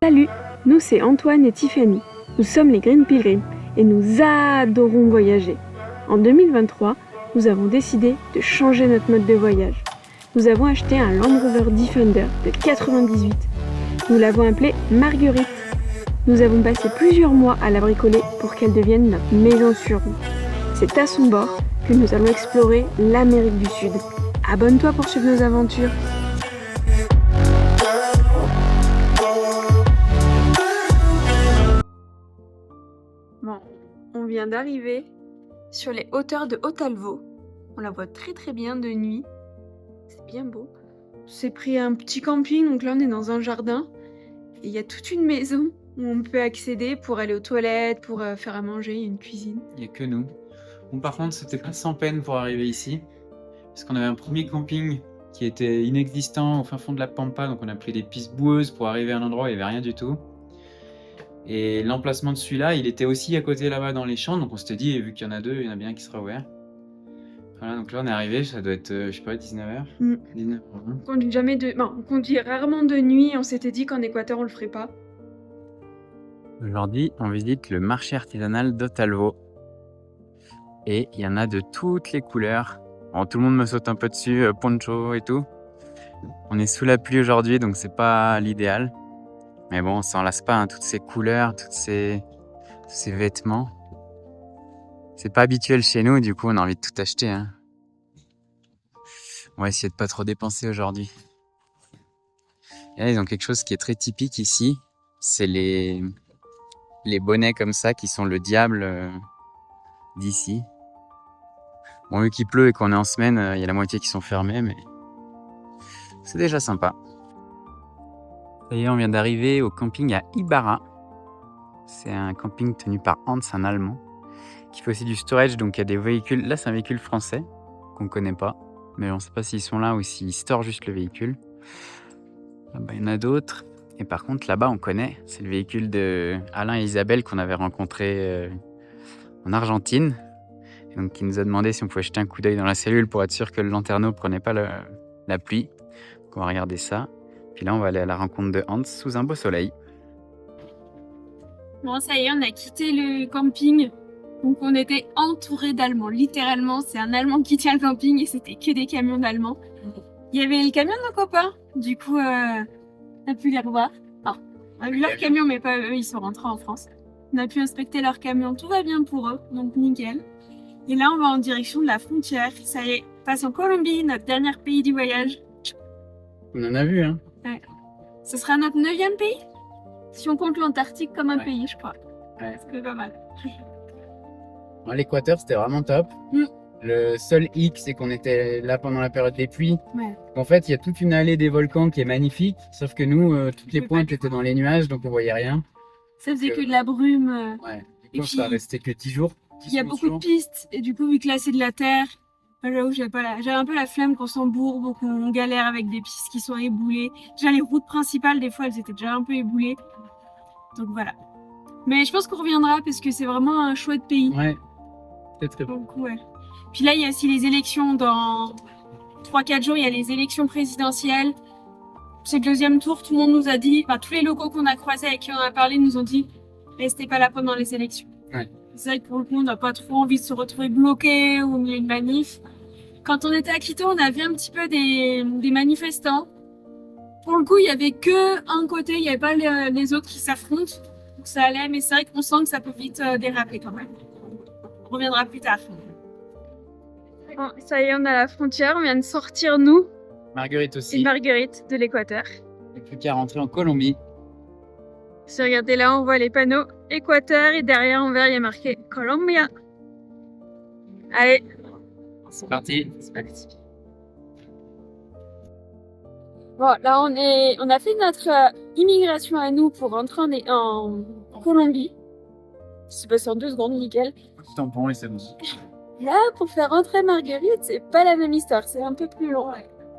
Salut, nous c'est Antoine et Tiffany. Nous sommes les Green Pilgrims et nous adorons voyager. En 2023, nous avons décidé de changer notre mode de voyage. Nous avons acheté un Land Rover Defender de 98. Nous l'avons appelée Marguerite. Nous avons passé plusieurs mois à la bricoler pour qu'elle devienne notre maison sur roue. C'est à son bord que nous allons explorer l'Amérique du Sud. Abonne-toi pour suivre nos aventures. Bon, on vient d'arriver sur les hauteurs de Hautalvo. On la voit très très bien de nuit. C'est bien beau. On s'est pris un petit camping, donc là on est dans un jardin. Et il y a toute une maison où on peut accéder pour aller aux toilettes, pour faire à manger, il y a une cuisine. Il n'y a que nous. Bon, par contre, c'était pas sans peine pour arriver ici, parce qu'on avait un premier camping qui était inexistant au fin fond de la Pampa, donc on a pris des pistes boueuses pour arriver à un endroit où il n'y avait rien du tout. Et l'emplacement de celui-là, il était aussi à côté là-bas dans les champs, donc on s'était dit, vu qu'il y en a deux, il y en a bien qui sera ouvert. Voilà, donc là on est arrivé, ça doit être, je sais pas, 19h. 19h. On conduit on conduit rarement de nuit, on s'était dit qu'en Équateur on le ferait pas. Aujourd'hui, on visite le marché artisanal d'Hautalvo. Et il y en a de toutes les couleurs. Bon, tout le monde me saute un peu dessus, poncho et tout. On est sous la pluie aujourd'hui, donc c'est pas l'idéal. Mais bon, on s'en lasse pas, hein, toutes ces couleurs, tous ces vêtements. C'est pas habituel chez nous, du coup on a envie de tout acheter. Hein. On va essayer de pas trop dépenser aujourd'hui. Et là, ils ont quelque chose qui est très typique ici. C'est les bonnets comme ça qui sont le diable d'ici. Bon, vu qu'il pleut et qu'on est en semaine, il y a la moitié qui sont fermés, mais c'est déjà sympa. Ça y est, on vient d'arriver au camping à Ibarra. C'est un camping tenu par Hans, un Allemand, qui fait aussi du storage, donc il y a des véhicules. Là, c'est un véhicule français qu'on ne connaît pas, mais on ne sait pas s'ils sont là ou s'ils storent juste le véhicule. Là-bas, il y en a d'autres. Et par contre, là-bas, on connaît. C'est le véhicule de Alain et Isabelle qu'on avait rencontré en Argentine. Et donc, qui nous a demandé si on pouvait jeter un coup d'œil dans la cellule pour être sûr que le lanterneau ne prenait pas la pluie. Donc, on va regarder ça. Puis là, on va aller à la rencontre de Hans sous un beau soleil. Bon, ça y est, on a quitté le camping. Donc on était entouré d'Allemands. Littéralement, c'est un Allemand qui tient le camping et c'était que des camions d'Allemands. Il y avait le camion de nos copains. Du coup, on a pu les revoir. Enfin, on a vu leur camion, mais pas eux, ils sont rentrés en France. On a pu inspecter leur camion. Tout va bien pour eux, donc nickel. Et là, on va en direction de la frontière. Ça y est, on passe en Colombie, notre dernier pays du voyage. On en a vu, hein. Ouais. Ce sera notre 9e pays. Si on compte l'Antarctique comme un pays, je crois. Ouais. C'est pas mal. Bon, l'Équateur, c'était vraiment top. Le seul hic, c'est qu'on était là pendant la période des pluies. Ouais. En fait, il y a toute une allée des volcans qui est magnifique, sauf que nous, toutes les pointes étaient dans les nuages, donc on voyait rien. Ça faisait que de la brume. Ouais. Et Du coup, ça restait que 10 jours. Il y a beaucoup de pistes, et du coup, vu que là c'est de la terre, j'avoue, j'avais un peu la flemme qu'on s'embourbe ou qu'on galère avec des pistes qui sont éboulées. Déjà, les routes principales, des fois, elles étaient déjà un peu éboulées. Donc voilà. Mais je pense qu'on reviendra parce que c'est vraiment un chouette pays. Ouais, c'est très bon. Ouais. Puis là, il y a aussi les élections dans 3-4 jours, il y a les élections présidentielles. C'est le deuxième tour, tout le monde nous a dit, enfin, tous les locaux qu'on a croisés avec qui on a parlé nous ont dit, restez pas là pendant les élections. Ouais. C'est vrai que pour le coup, on n'a pas trop envie de se retrouver bloqué ou au milieu de manif. Quand on était à Quito, on a vu un petit peu des manifestants. Pour le coup, il y avait que un côté, il n'y avait pas les autres qui s'affrontent. Donc ça allait, mais c'est vrai qu'on sent que ça peut vite déraper quand même. On reviendra plus tard. Bon, ça y est, on a la frontière, on vient de sortir nous. Marguerite aussi. Et Marguerite de l'Équateur. Il n'y a plus qu'à rentrer en Colombie. Si regardez là, on voit les panneaux Équateur et derrière en vert, il y a marqué Colombia. Allez, c'est parti. Bon, là on a fait notre immigration à nous pour rentrer en Colombie. C'est passé en 2 secondes, nickel. Petit tampon et c'est bon. Là, pour faire rentrer Marguerite, c'est pas la même histoire, c'est un peu plus long.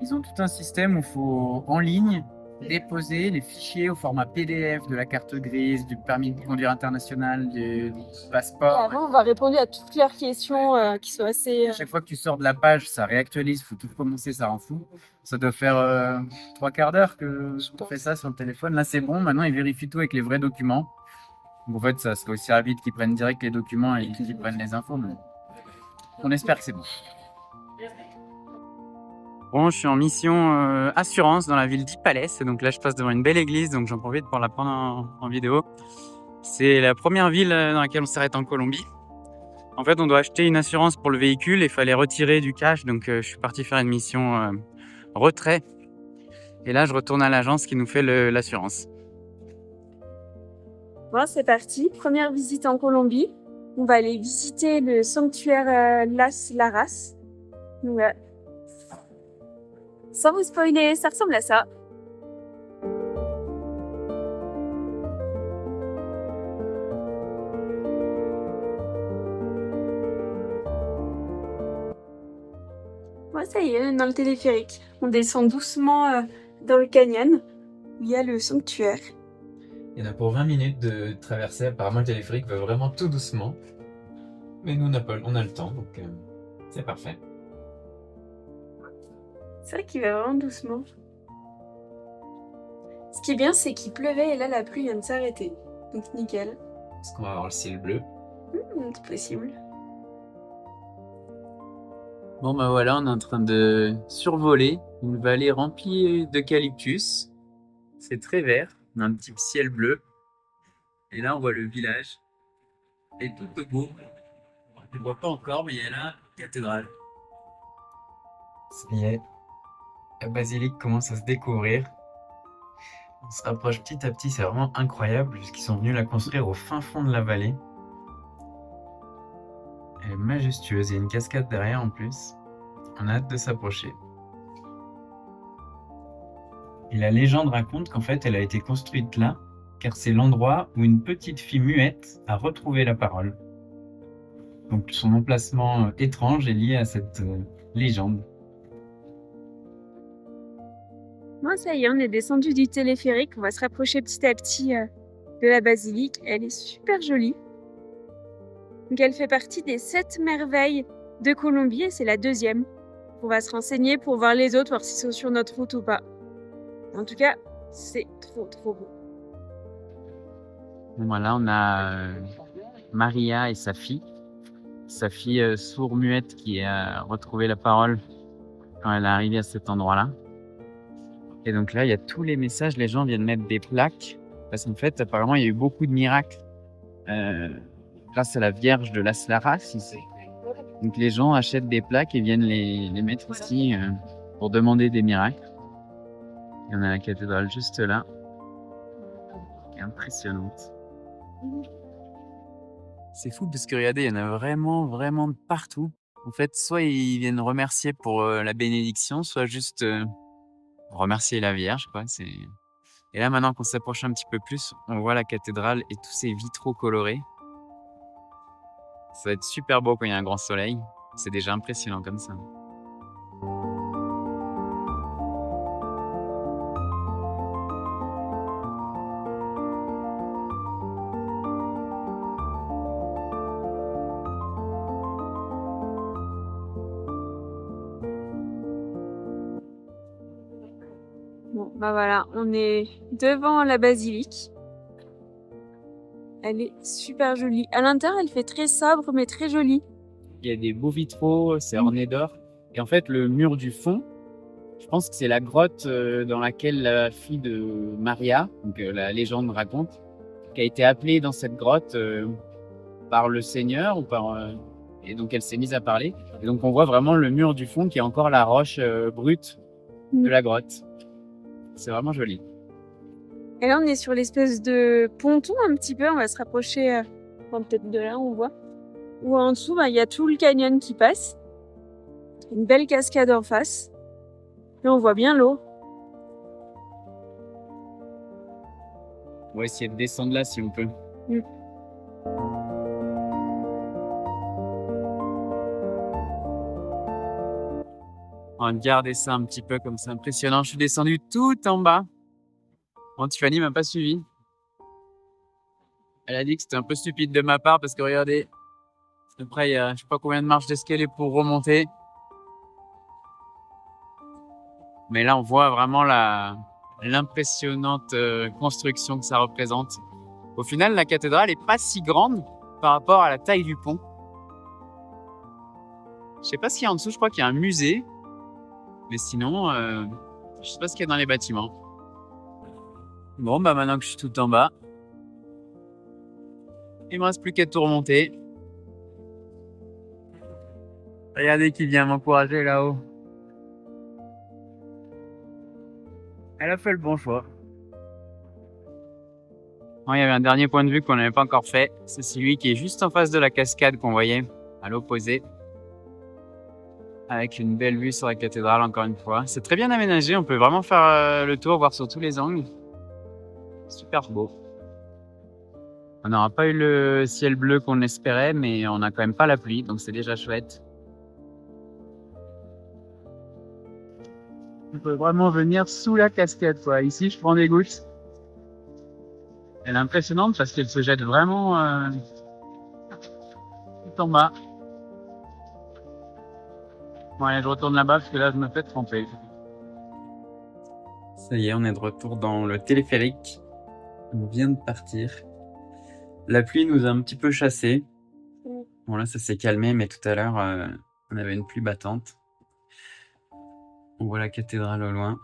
Ils ont tout un système où il faut en ligne déposer les fichiers au format PDF de la carte grise, du permis de conduire international, du passeport. Avant, on va répondre à toutes leurs questions qui sont assez... Chaque fois que tu sors de la page, ça réactualise, faut tout recommencer, ça rend fou. Ça doit faire 3/4 d'heure que je fais ça sur le téléphone. Là, c'est bon, maintenant ils vérifient tout avec les vrais documents. Donc, en fait, ça serait aussi rapide qu'ils prennent direct les documents et qu'ils prennent les infos. Mais on espère que c'est bon. Bon, je suis en mission assurance dans la ville d'Ipalès. Donc là, je passe devant une belle église, donc j'en profite pour la prendre en vidéo. C'est la première ville dans laquelle on s'arrête en Colombie. En fait, on doit acheter une assurance pour le véhicule et il fallait retirer du cash. Donc, je suis parti faire une mission retrait. Et là, je retourne à l'agence qui nous fait l'assurance. Bon, c'est parti. Première visite en Colombie. On va aller visiter le sanctuaire Las Laras. Donc, sans vous spoiler, ça ressemble à ça. Bon, ça y est, on est dans le téléphérique. On descend doucement dans le canyon. Il y a le sanctuaire. Il y en a pour 20 minutes de traversée. Apparemment, le téléphérique va vraiment tout doucement. Mais nous, on a le temps, donc c'est parfait. C'est vrai qu'il va vraiment doucement. Ce qui est bien, c'est qu'il pleuvait et là, la pluie vient de s'arrêter. Donc, nickel. Est-ce qu'on va avoir le ciel bleu? C'est possible. Bon, bah voilà, on est en train de survoler une vallée remplie d'eucalyptus. C'est très vert, on a un petit ciel bleu. Et là, on voit le village. Et tout est beau. On ne voit pas encore, mais il y a la cathédrale. Ça y est, la basilique commence à se découvrir. On se rapproche petit à petit, c'est vraiment incroyable, puisqu'ils sont venus la construire au fin fond de la vallée. Elle est majestueuse, il y a une cascade derrière en plus. On a hâte de s'approcher. Et la légende raconte qu'en fait, elle a été construite là, car c'est l'endroit où une petite fille muette a retrouvé la parole. Donc son emplacement étrange est lié à cette légende. Bon, ça y est, on est descendu du téléphérique. On va se rapprocher petit à petit de la basilique. Elle est super jolie. Donc, elle fait partie des 7 merveilles de Colombie et c'est la 2e. On va se renseigner pour voir les autres, voir s'ils sont sur notre route ou pas. En tout cas, c'est trop, trop beau. Bon, voilà, on a Maria et sa fille. Sa fille sourd-muette qui a retrouvé la parole quand elle est arrivée à cet endroit-là. Et donc là, il y a tous les messages, les gens viennent mettre des plaques. Parce qu'en fait, apparemment, il y a eu beaucoup de miracles grâce à la Vierge de Las Laras ici. Donc les gens achètent des plaques et viennent les mettre ici pour demander des miracles. Et on a la cathédrale juste là, qui est impressionnante. C'est fou parce que regardez, il y en a vraiment, vraiment de partout. En fait, soit ils viennent remercier pour la bénédiction, soit juste remercier la Vierge, quoi. Et là, maintenant qu'on s'approche un petit peu plus, on voit la cathédrale et tous ces vitraux colorés. Ça va être super beau quand il y a un grand soleil. C'est déjà impressionnant comme ça. Bon, bah voilà, on est devant la basilique. Elle est super jolie. À l'intérieur, elle fait très sobre, mais très jolie. Il y a des beaux vitraux, c'est orné d'or. Et en fait, le mur du fond, je pense que c'est la grotte dans laquelle la fille de Maria, donc la légende raconte, qui a été appelée dans cette grotte par le Seigneur ou et donc elle s'est mise à parler. Et donc on voit vraiment le mur du fond qui est encore la roche brute de la grotte. C'est vraiment joli. Et là, on est sur l'espèce de ponton un petit peu. On va se rapprocher, peut-être de là, on voit. Où en dessous, il y a tout le canyon qui passe. Une belle cascade en face. Et on voit bien l'eau. On va essayer de descendre là si on peut. On va garder ça un petit peu comme c'est impressionnant. Je suis descendu tout en bas. Bon, Tiffany m'a pas suivi. Elle a dit que c'était un peu stupide de ma part parce que regardez, après il y a je sais pas combien de marches d'escalier pour remonter. Mais là on voit vraiment l'impressionnante construction que ça représente. Au final, la cathédrale est pas si grande par rapport à la taille du pont. Je sais pas ce qu'il y a en dessous, je crois qu'il y a un musée. Mais sinon, je sais pas ce qu'il y a dans les bâtiments. Bon, bah maintenant que je suis tout en bas, il me reste plus qu'à tout remonter. Regardez qui vient m'encourager là-haut. Elle a fait le bon choix. Bon, il y avait un dernier point de vue qu'on n'avait pas encore fait. C'est celui qui est juste en face de la cascade qu'on voyait, à l'opposé. Avec une belle vue sur la cathédrale, encore une fois. C'est très bien aménagé, on peut vraiment faire le tour, voir sur tous les angles. Super beau. On n'aura pas eu le ciel bleu qu'on espérait, mais on n'a quand même pas la pluie, donc c'est déjà chouette. On peut vraiment venir sous la cascade, quoi. Ici, je prends des gouttes. Elle est impressionnante parce qu'elle se jette vraiment tout en bas. Bon, allez, je retourne là-bas parce que là, je me fais tremper. Ça y est, on est de retour dans le téléphérique. On vient de partir. La pluie nous a un petit peu chassés. Bon, là, ça s'est calmé, mais tout à l'heure, on avait une pluie battante. On voit la cathédrale au loin.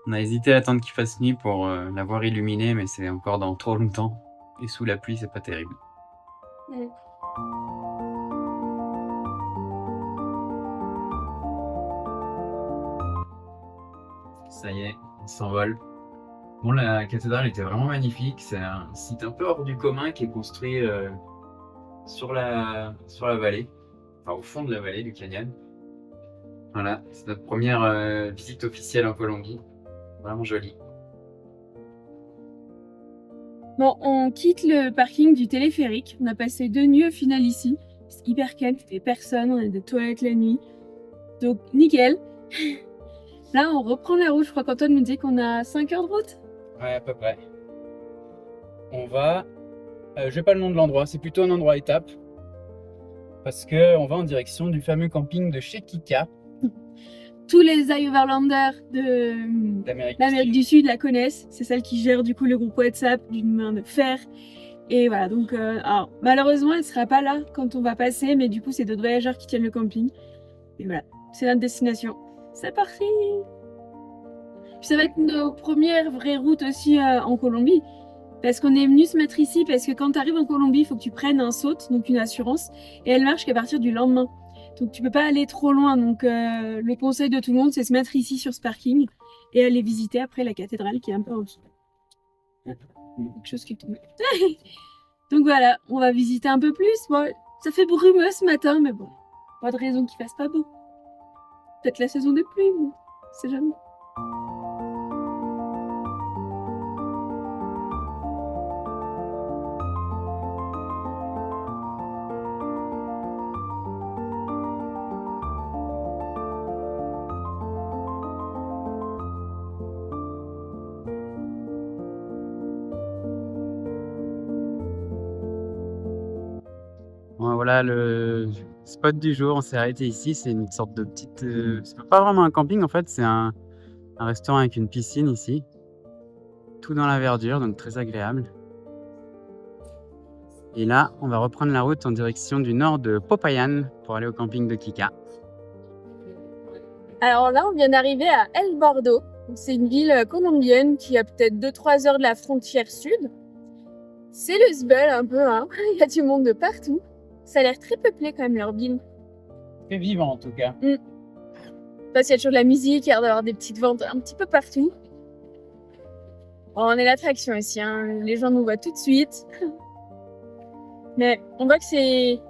On a hésité à attendre qu'il fasse nuit pour la voir illuminée, mais c'est encore dans trop longtemps. Et sous la pluie, c'est pas terrible. Ça y est, on s'envole. Bon, la cathédrale était vraiment magnifique. C'est un site un peu hors du commun qui est construit sur la vallée, enfin au fond de la vallée du canyon. Voilà, c'est notre première visite officielle en Colombie. Vraiment joli. Bon, on quitte le parking du téléphérique. On a passé 2 nuits au final ici. C'est hyper calme, il n'y avait personne, on a des toilettes la nuit. Donc nickel. Là, on reprend la route. Je crois qu'Antoine me dit qu'on a 5 heures de route. Ouais, à peu près. On va... je n'ai pas le nom de l'endroit, c'est plutôt un endroit étape. Parce qu'on va en direction du fameux camping de chez Kika. Tous les Overlanders d'Amérique du Sud la connaissent. C'est celle qui gère du coup le groupe WhatsApp d'une main de fer. Et voilà, donc alors, malheureusement, elle ne sera pas là quand on va passer, mais du coup, c'est d'autres voyageurs qui tiennent le camping. Et voilà, c'est notre destination. C'est parti! Puis ça va être nos premières vraies routes aussi en Colombie. Parce qu'on est venu se mettre ici, parce que quand tu arrives en Colombie, il faut que tu prennes un SAUT, donc une assurance, et elle marche qu'à partir du lendemain. Donc tu peux pas aller trop loin. Donc le conseil de tout le monde, c'est se mettre ici sur ce parking et aller visiter après la cathédrale qui est un peu en dessous. Quelque chose qui tombe. Donc voilà, on va visiter un peu plus. Bon, ça fait brumeux ce matin, mais bon, pas de raison qu'il fasse pas beau. Peut-être la saison des pluies, mais c'est jamais. Voilà le spot du jour, on s'est arrêté ici, c'est une sorte de petite... c'est pas vraiment un camping en fait, c'est un restaurant avec une piscine ici. Tout dans la verdure, donc très agréable. Et là, on va reprendre la route en direction du nord de Popayan pour aller au camping de Kika. Alors là, on vient d'arriver à El Bordo. C'est une ville colombienne qui a peut-être 2-3 heures de la frontière sud. C'est le zbeul un peu, hein. Il y a du monde de partout. Ça a l'air très peuplé quand même leur ville. Très vivant en tout cas. Parce qu'il y a toujours de la musique, il y a l'air d'avoir des petites ventes un petit peu partout. Bon, on est l'attraction ici, hein. Les gens nous voient tout de suite. Mais on voit que c'est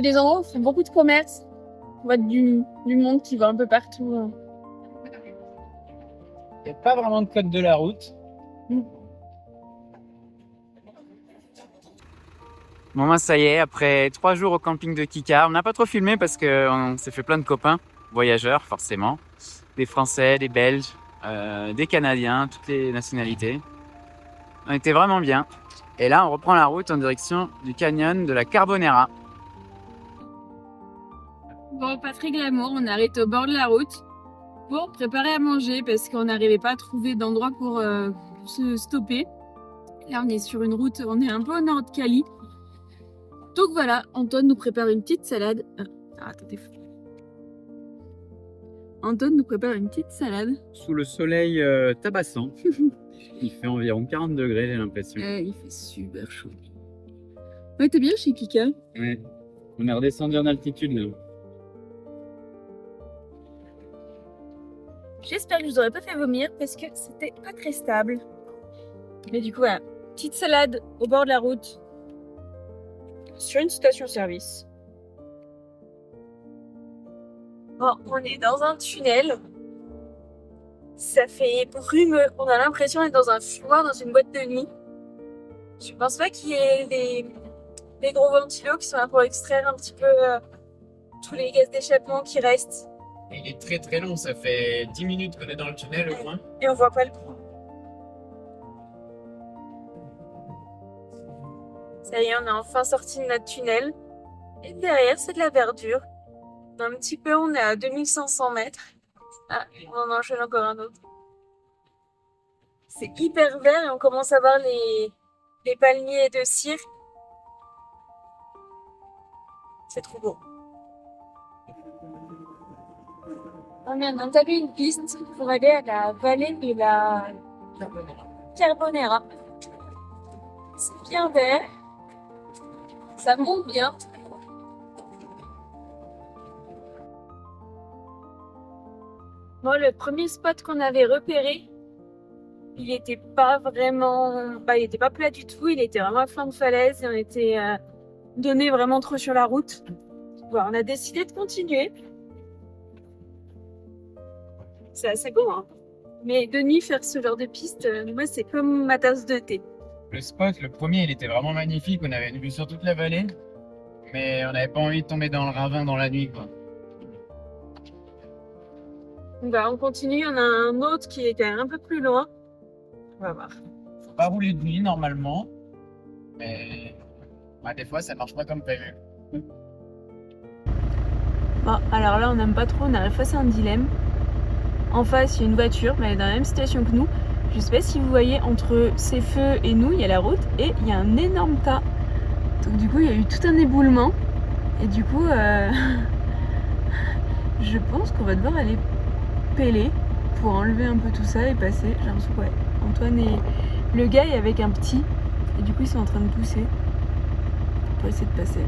des endroits où il faut beaucoup de commerce. On voit du monde qui va un peu partout. Il n'y a pas vraiment de code de la route. Bon, moi, ça y est, après 3 jours au camping de Kika, on n'a pas trop filmé parce qu'on s'est fait plein de copains, voyageurs forcément, des Français, des Belges, des Canadiens, toutes les nationalités. On était vraiment bien. Et là, on reprend la route en direction du canyon de la Carbonera. Bon, pas très glamour, on arrête au bord de la route pour préparer à manger parce qu'on n'arrivait pas à trouver d'endroit pour se stopper. Là, on est sur une route, on est un peu au nord de Cali. Donc voilà, Antoine nous prépare une petite salade. Attendez. Antoine nous prépare une petite salade. Sous le soleil tabassant. Il fait environ 40 degrés, j'ai l'impression. Il fait super chaud. Ouais, t'es bien chez Kika. Ouais. On est redescendu en altitude là. J'espère que je vous aurais pas fait vomir parce que c'était pas très stable. Mais du coup, voilà. Petite salade au bord de la route. Sur une station-service. Bon, on est dans un tunnel. Ça fait brumeux. On a l'impression d'être dans un fumoir, dans une boîte de nuit. Je pense pas qu'il y ait des gros ventilos qui sont là pour extraire un petit peu tous les gaz d'échappement qui restent. Il est très très long, ça fait 10 minutes qu'on est dans le tunnel au moins. Et on voit pas le coup. Ça y est, on est enfin sorti de notre tunnel. Et derrière, c'est de la verdure. Un petit peu, on est à 2500 mètres. Ah, on en enchaîne encore un autre. C'est hyper vert et on commence à voir les palmiers de cire. C'est trop beau. On vient d'entamer une piste pour aller à la vallée de la Carbonera. C'est bien vert. Ça monte bien. Bon, le premier spot qu'on avait repéré, il était pas vraiment... il était pas plat du tout, il était vraiment à flanc de falaise et on était donné vraiment trop sur la route. Bon, on a décidé de continuer. C'est assez beau, hein. Mais de nuit, faire ce genre de piste, moi, c'est comme ma tasse de thé. Le spot, le premier, il était vraiment magnifique. On avait une vue sur toute la vallée. Mais on n'avait pas envie de tomber dans le ravin dans la nuit, quoi. On continue, on a un autre qui est quand même un peu plus loin. On va voir. Faut pas rouler de nuit normalement. Mais des fois, ça marche pas comme prévu. Bon, alors là, on n'aime pas trop, on arrive face à un dilemme. En face, il y a une voiture, mais elle est dans la même situation que nous. Je sais pas si vous voyez, entre ces feux et nous, il y a la route et il y a un énorme tas. Donc du coup, il y a eu tout un éboulement. Et du coup, je pense qu'on va devoir aller péler pour enlever un peu tout ça et passer. J'ai l'impression que ouais, Antoine et le gars est avec un petit. Et du coup, ils sont en train de pousser pour essayer de passer.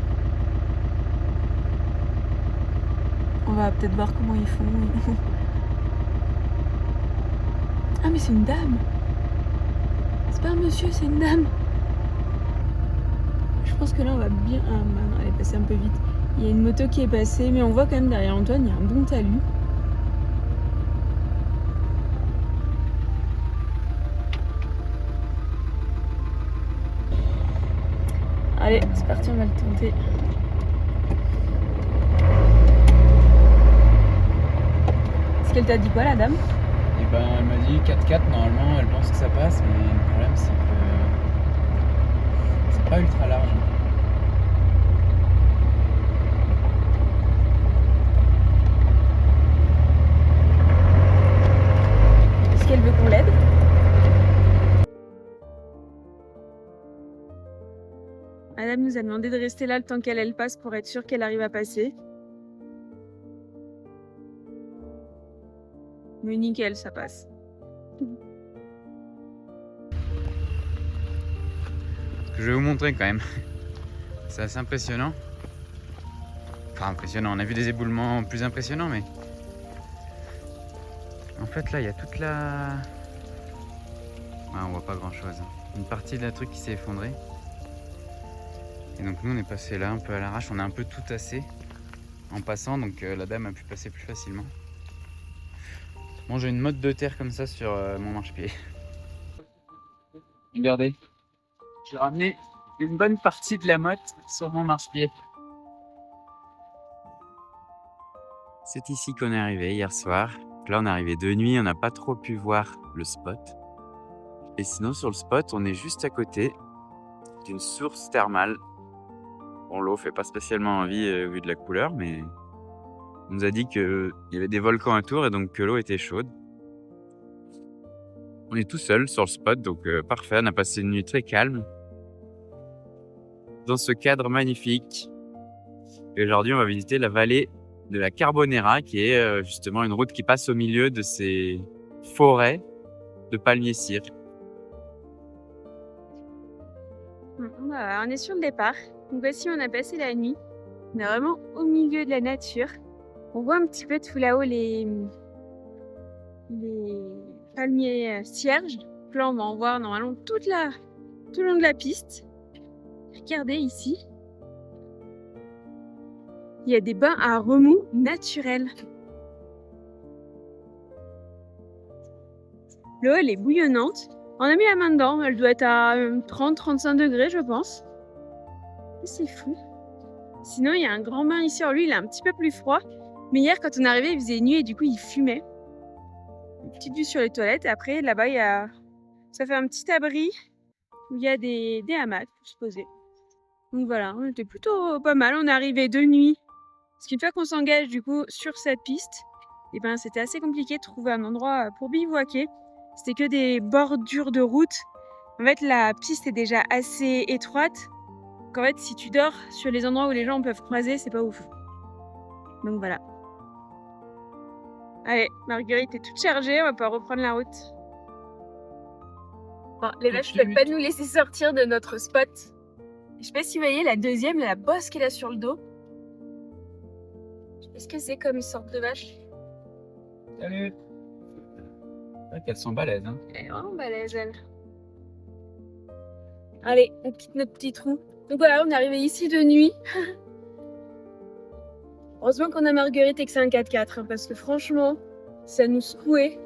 On va peut-être voir comment ils font. Ah mais c'est une dame. C'est pas un monsieur, c'est une dame. Je pense que là on va bien... Ah non, elle est passée un peu vite. Il y a une moto qui est passée, mais on voit quand même derrière Antoine, il y a un bon talus. Allez, c'est parti, on va le tenter. Est-ce qu'elle t'a dit quoi, la dame? Et elle m'a dit 4x4, normalement, elle pense que ça passe, mais le problème, c'est que c'est pas ultra large. Est-ce qu'elle veut qu'on l'aide? Madame nous a demandé de rester là le temps qu'elle passe pour être sûre qu'elle arrive à passer. Mais nickel, ça passe. Je vais vous montrer quand même. C'est assez impressionnant. Enfin impressionnant, on a vu des éboulements plus impressionnants, mais... En fait là, il y a toute la... on voit pas grand chose. Une partie de la truc qui s'est effondrée. Et donc nous on est passé là un peu à l'arrache, on a un peu tout tassé en passant, donc la dame a pu passer plus facilement. Bon, j'ai une motte de terre comme ça sur mon marchepied. Regardez, j'ai ramené une bonne partie de la motte sur mon marchepied. C'est ici qu'on est arrivé hier soir, Donc là, on est arrivé de nuit, on n'a pas trop pu voir le spot. Et sinon, sur le spot, on est juste à côté d'une source thermale. Bon, l'eau fait pas spécialement envie au vu de la couleur, mais on nous a dit qu'il y avait des volcans autour et donc que l'eau était chaude. On est tout seul sur le spot, donc parfait. On a passé une nuit très calme dans ce cadre magnifique. Et aujourd'hui, on va visiter la vallée de la Carbonera, qui est justement une route qui passe au milieu de ces forêts de palmiers cire. On est sur le départ. Donc voici, on a passé la nuit. On est vraiment au milieu de la nature. On voit un petit peu tout là-haut les palmiers cierges. Là, on va en voir normalement tout le long de la piste. Regardez ici. Il y a des bains à remous naturels. L'eau, elle est bouillonnante. On a mis la main dedans. Elle doit être à 30-35 degrés, je pense. C'est fou. Sinon, il y a un grand bain ici. Alors lui, il est un petit peu plus froid. Mais hier, quand on est arrivé, il faisait nuit et du coup, il fumait. Une petite vue sur les toilettes. Et après, là-bas, ça fait un petit abri où il y a des hamacs pour se poser. Donc voilà, on était plutôt pas mal. On est arrivé de nuit. Parce qu'une fois qu'on s'engage du coup sur cette piste, et ben, c'était assez compliqué de trouver un endroit pour bivouaquer. C'était que des bordures de route. En fait, la piste est déjà assez étroite. En fait, si tu dors sur les endroits où les gens peuvent croiser, c'est pas ouf. Donc voilà. Allez, Marguerite est toute chargée, on va pouvoir reprendre la route. Bon, les vaches ne peuvent pas nous laisser sortir de notre spot. Je sais pas si vous voyez la deuxième, la bosse qu'elle a sur le dos. Je sais pas ce que c'est comme sorte de vache. Salut. C'est vrai qu'elles sont balèzes, hein. Elle est vraiment balèze, elle. Allez, on quitte notre petit trou. Donc voilà, on est arrivé ici de nuit. Heureusement qu'on a Marguerite et que c'est un 4x4, hein, parce que franchement, ça nous secouait.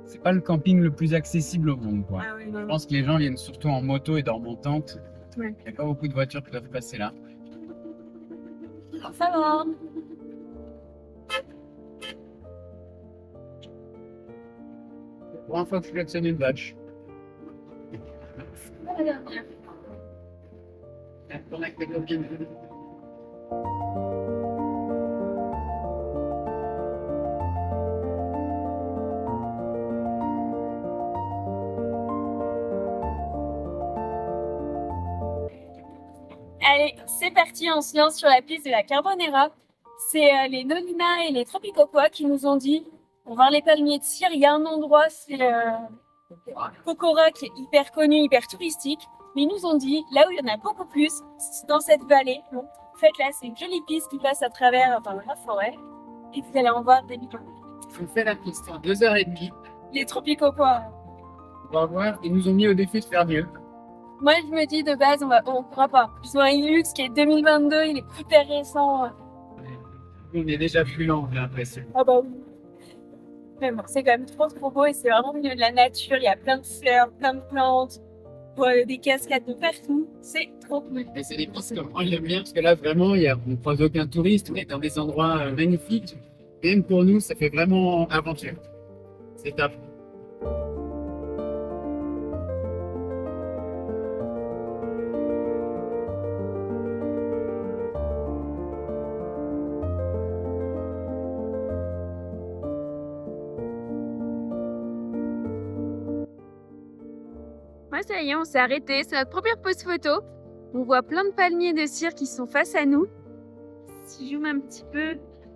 C'est pas le camping le plus accessible au monde, quoi. Ah oui, non. Je pense que les gens viennent surtout en moto et dorment en tente. Ouais. Il n'y a pas beaucoup de voitures qui peuvent passer là. Ça va. Pour une fois que je collectionne une vache. On avec mes copines. Allez, c'est parti, on se lance sur la piste de la Carbonera. C'est les Nolina et les Tropicopois qui nous ont dit, pour voir les palmiers de cire, il y a un endroit, c'est Kokora qui est hyper connu, hyper touristique. Mais ils nous ont dit, là où il y en a beaucoup plus, c'est dans cette vallée. Donc, en fait, là, c'est une jolie piste qui passe à travers la forêt. Et vous allez en voir des millions. On fait la piste en 2h30. Les Tropicopois. On va voir, ils nous ont mis au défi de faire mieux. Moi, je me dis de base, on pourra pas. Ils ont un Hilux qui est 2022, il est hyper récent. On est déjà plus lent, j'ai l'impression. Ah bah oui. Mais bon, c'est quand même trop beau et c'est vraiment au milieu de la nature. Il y a plein de fleurs, plein de plantes, des cascades de partout. C'est trop cool. Et c'est des pistes comme moi j'aime bien parce que là vraiment on ne croise aucun touriste, on est dans des endroits magnifiques. Même pour nous, ça fait vraiment aventure. C'est top. Ouais, ça y est, on s'est arrêté. C'est notre première pose photo. On voit plein de palmiers de cire qui sont face à nous. Si je zoome un petit peu,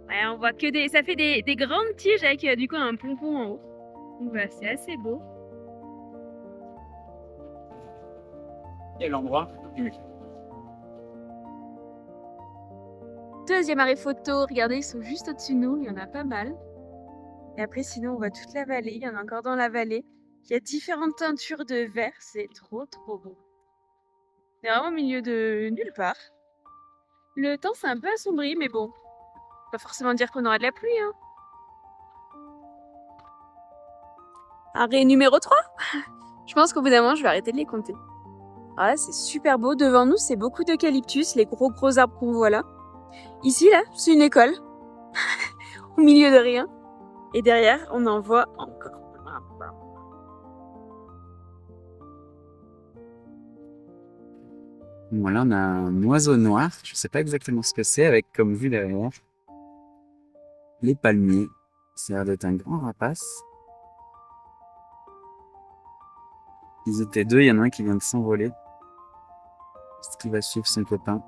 ouais, on voit que ça fait des grandes tiges avec du coup un pompon en haut. Donc voilà, c'est assez beau. Quel endroit? Deuxième arrêt photo, regardez, ils sont juste au-dessus de nous, il y en a pas mal. Et après, sinon, on voit toute la vallée, il y en a encore dans la vallée. Il y a différentes teintures de vert, c'est trop beau. C'est vraiment au milieu de nulle part. Le temps, c'est un peu assombri, mais bon, pas forcément dire qu'on aura de la pluie, hein. Arrêt numéro 3. Je pense qu'au bout d'un moment, je vais arrêter de les compter. Alors là, c'est super beau. Devant nous, c'est beaucoup d'eucalyptus, les gros arbres qu'on voit là. Ici, là, c'est une école. Au milieu de rien. Et derrière, on en voit encore. Bon, là, on a un oiseau noir. Je sais pas exactement ce que c'est, avec comme vue derrière les palmiers. Ça a l'air d'être un grand rapace. Ils étaient deux, il y en a un qui vient de s'envoler. Est-ce qu'il va suivre son copain?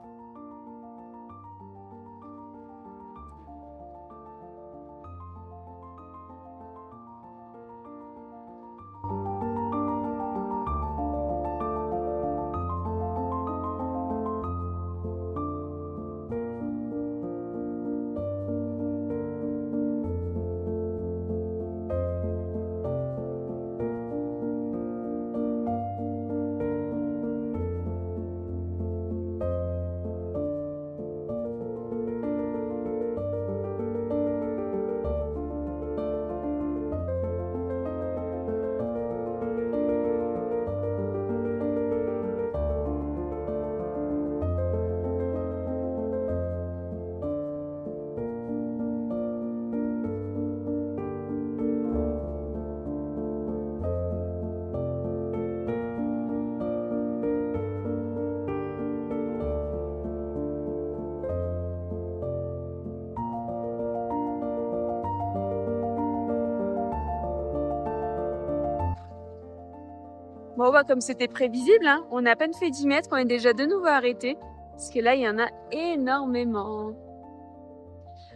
Bon, bah, comme c'était prévisible, hein, on a à peine fait 10 mètres, on est déjà de nouveau arrêté. Parce que là, il y en a énormément.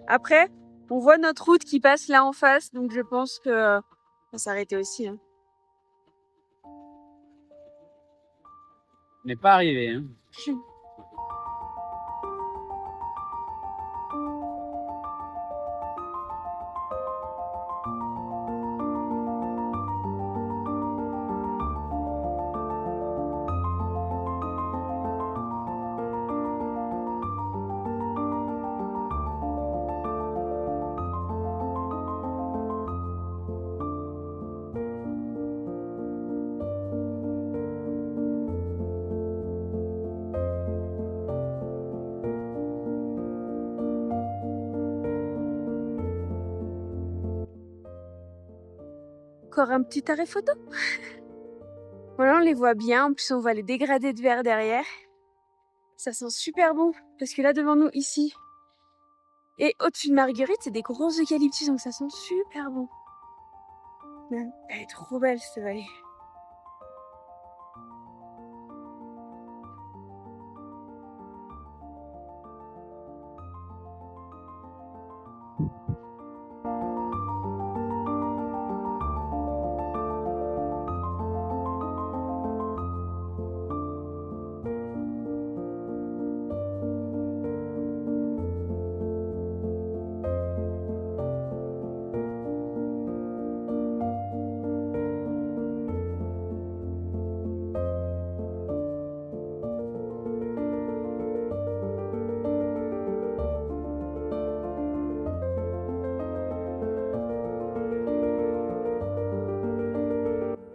Après, on voit notre route qui passe là en face, donc je pense que on va s'arrêter aussi. Hein. On n'est pas arrivé, hein. Encore un petit arrêt photo. Voilà, on les voit bien. En plus, on voit les dégradés de verre derrière. Ça sent super bon. Parce que là, devant nous, ici, et au-dessus de Marguerite, c'est des gros eucalyptus. Donc ça sent super bon. Elle est trop belle, cette vallée.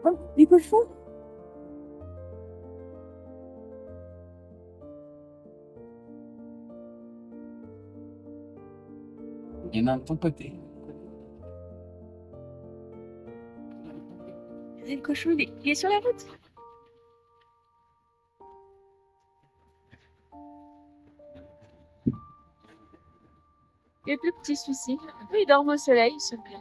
Oh, les cochons! Il y en a un de ton côté. Le cochon, il est sur la route. Il y a deux petits soucis. Eux, ils dorment au soleil, ils sont bien.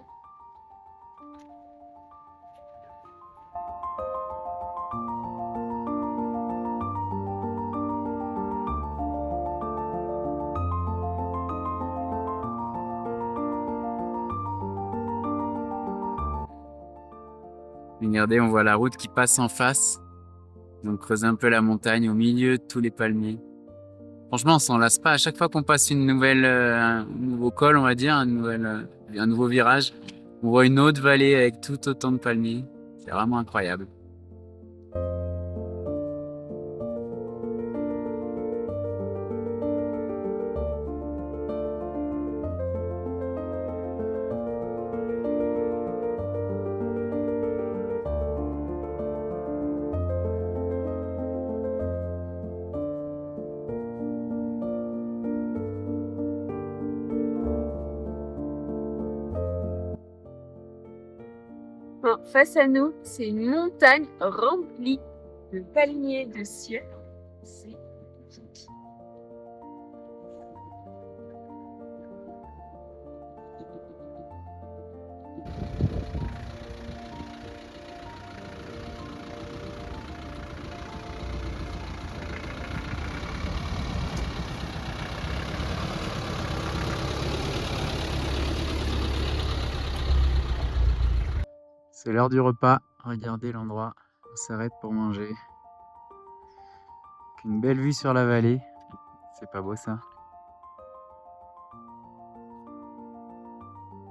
Regardez, on voit la route qui passe en face. Donc creuse un peu la montagne au milieu de tous les palmiers. Franchement, on s'en lasse pas. À chaque fois qu'on passe un nouveau col, on va dire, un nouveau virage, on voit une autre vallée avec tout autant de palmiers. C'est vraiment incroyable. face à nous, c'est une montagne remplie de palmiers de ciel. C'est magnifique. C'est l'heure du repas. Regardez l'endroit. On s'arrête pour manger. Une belle vue sur la vallée. C'est pas beau ça?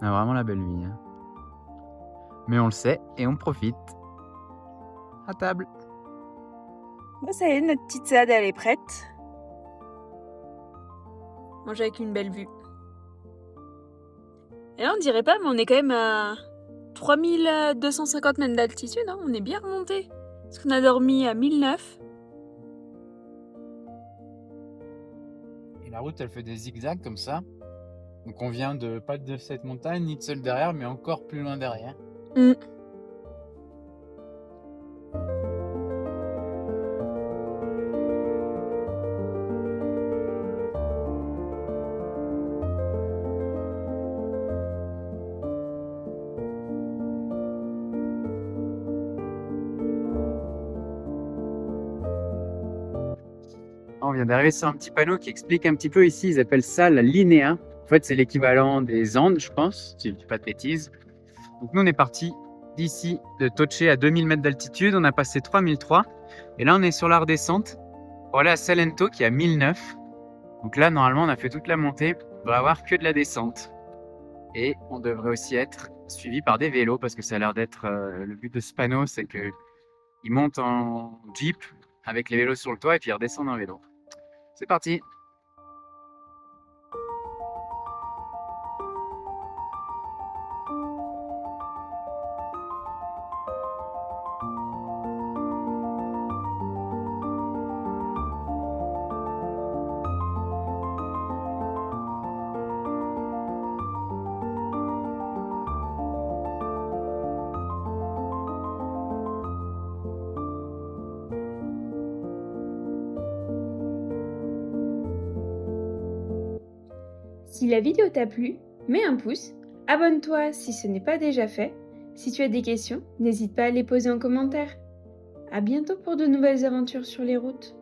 On a vraiment la belle vie, hein. Mais on le sait et on profite. À table. Bon, ça y est, notre petite salade, elle est prête. Manger avec une belle vue. Et là, on dirait pas, mais on est quand même à 3250 mètres d'altitude, hein. On est bien remonté. Parce qu'on a dormi à 1009. Et la route, elle fait des zigzags comme ça. Donc on vient pas de cette montagne, ni de celle derrière, mais encore plus loin derrière. On vient d'arriver sur un petit panneau qui explique un petit peu ici, ils appellent ça la Linéa. En fait, c'est l'équivalent des Andes, je pense, si je ne dis pas de bêtises. Donc nous, on est parti d'ici, de Toche à 2000 mètres d'altitude. On a passé 3003. Et là, on est sur la redescente pour aller à Salento qui est à 1009. Donc là, normalement, on a fait toute la montée. On va avoir que de la descente. Et on devrait aussi être suivi par des vélos parce que ça a l'air d'être le but de ce panneau, c'est qu'ils montent en Jeep avec les vélos sur le toit et puis ils redescendent en vélo. C'est parti! Si la vidéo t'a plu, mets un pouce, abonne-toi si ce n'est pas déjà fait. Si tu as des questions, n'hésite pas à les poser en commentaire. À bientôt pour de nouvelles aventures sur les routes.